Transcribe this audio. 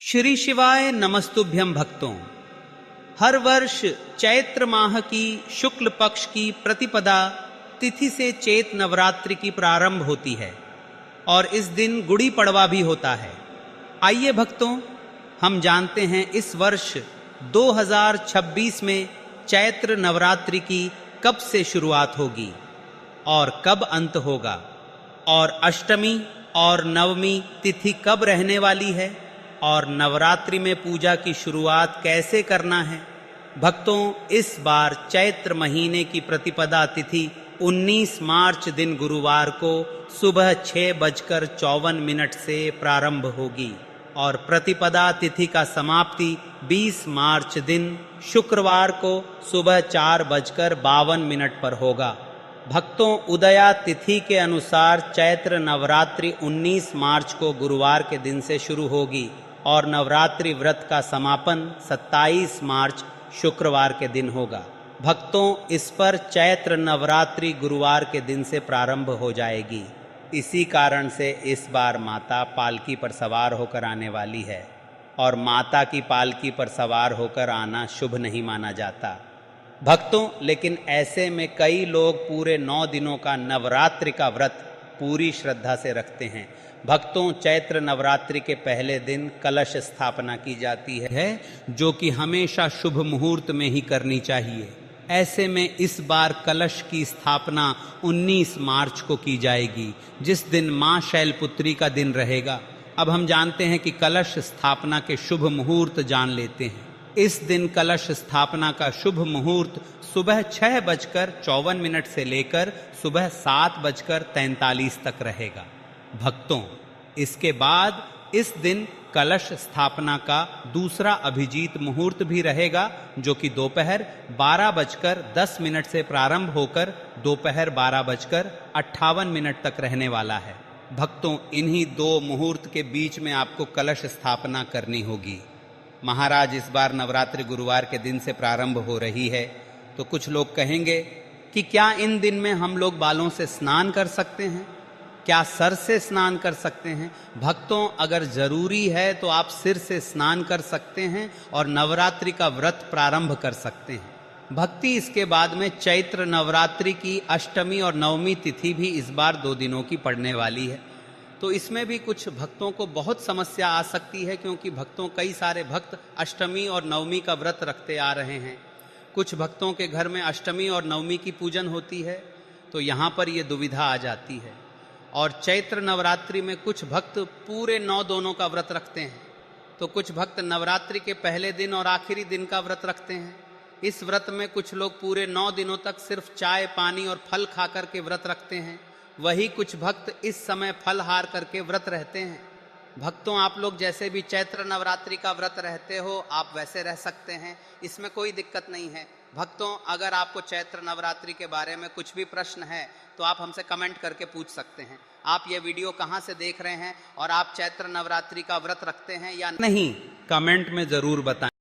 श्री शिवाय नमस्तुभ्यं भक्तों। हर वर्ष चैत्र माह की शुक्ल पक्ष की प्रतिपदा तिथि से चैत नवरात्रि की प्रारंभ होती है और इस दिन गुड़ी पड़वा भी होता है। आइए भक्तों, हम जानते हैं इस वर्ष 2026 में चैत्र नवरात्रि की कब से शुरुआत होगी और कब अंत होगा, और अष्टमी और नवमी तिथि कब रहने वाली है, और नवरात्रि में पूजा की शुरुआत कैसे करना है। भक्तों, इस बार चैत्र महीने की प्रतिपदा तिथि 19 मार्च दिन गुरुवार को सुबह 6:54 से प्रारंभ होगी और प्रतिपदा तिथि का समाप्ति 20 मार्च दिन शुक्रवार को सुबह 4:52 पर होगा। भक्तों, उदया तिथि के अनुसार चैत्र नवरात्रि 19 मार्च को गुरुवार के दिन से शुरू होगी और नवरात्रि व्रत का समापन 27 मार्च शुक्रवार के दिन होगा। भक्तों, इस पर चैत्र नवरात्रि गुरुवार के दिन से प्रारंभ हो जाएगी। इसी कारण से इस बार माता पालकी पर सवार होकर आने वाली है और माता की पालकी पर सवार होकर आना शुभ नहीं माना जाता। भक्तों, लेकिन ऐसे में कई लोग पूरे 9 दिनों का नवरात्रि का व्रत पूरी श्रद्धा से रखते हैं। भक्तों, चैत्र नवरात्रि के पहले दिन कलश स्थापना की जाती है, जो कि हमेशा शुभ मुहूर्त में ही करनी चाहिए। ऐसे में इस बार कलश की स्थापना 19 मार्च को की जाएगी, जिस दिन मां शैलपुत्री का दिन रहेगा। अब हम जानते हैं कि कलश स्थापना के शुभ मुहूर्त जान लेते हैं। इस दिन कलश स्थापना का शुभ मुहूर्त सुबह 6:54 से लेकर सुबह 7:43 तक रहेगा। भक्तों, इसके बाद इस दिन कलश स्थापना का दूसरा अभिजीत मुहूर्त भी रहेगा, जो कि दोपहर 12:10 से प्रारंभ होकर दोपहर 12:58 तक रहने वाला है। भक्तों, इन्हीं 2 मुहूर्त के बीच में आपको कलश स्थापना करनी होगी। महाराज, इस बार नवरात्रि गुरुवार के दिन से प्रारंभ हो रही है, तो कुछ लोग कहेंगे कि क्या इन दिन में हम लोग बालों से स्नान कर सकते हैं, क्या सर से स्नान कर सकते हैं। भक्तों, अगर जरूरी है तो आप सिर से स्नान कर सकते हैं और नवरात्रि का व्रत प्रारंभ कर सकते हैं। भक्ति, इसके बाद में चैत्र नवरात्रि की अष्टमी और नवमी तिथि भी इस बार 2 दिनों की पड़ने वाली है, तो इसमें भी कुछ भक्तों को बहुत समस्या आ सकती है, क्योंकि कई सारे भक्त अष्टमी और नवमी का व्रत रखते आ रहे हैं। कुछ भक्तों के घर में अष्टमी और नवमी की पूजन होती है, तो यहाँ पर ये दुविधा आ जाती है। और चैत्र नवरात्रि में कुछ भक्त पूरे 9 दोनों का व्रत रखते हैं, तो कुछ भक्त नवरात्रि के पहले दिन और आखिरी दिन का व्रत रखते हैं। इस व्रत में कुछ लोग पूरे 9 दिनों तक सिर्फ चाय, पानी और फल खाकर के व्रत रखते हैं। वही कुछ भक्त इस समय फलहार करके व्रत रहते हैं। भक्तों, आप लोग जैसे भी चैत्र नवरात्रि का व्रत रहते हो, आप वैसे रह सकते हैं, इसमें कोई दिक्कत नहीं है। भक्तों, अगर आपको चैत्र नवरात्रि के बारे में कुछ भी प्रश्न है तो आप हमसे कमेंट करके पूछ सकते हैं। आप ये वीडियो कहाँ से देख रहे हैं और आप चैत्र नवरात्रि का व्रत रखते हैं या नहीं, कमेंट में जरूर बताएं।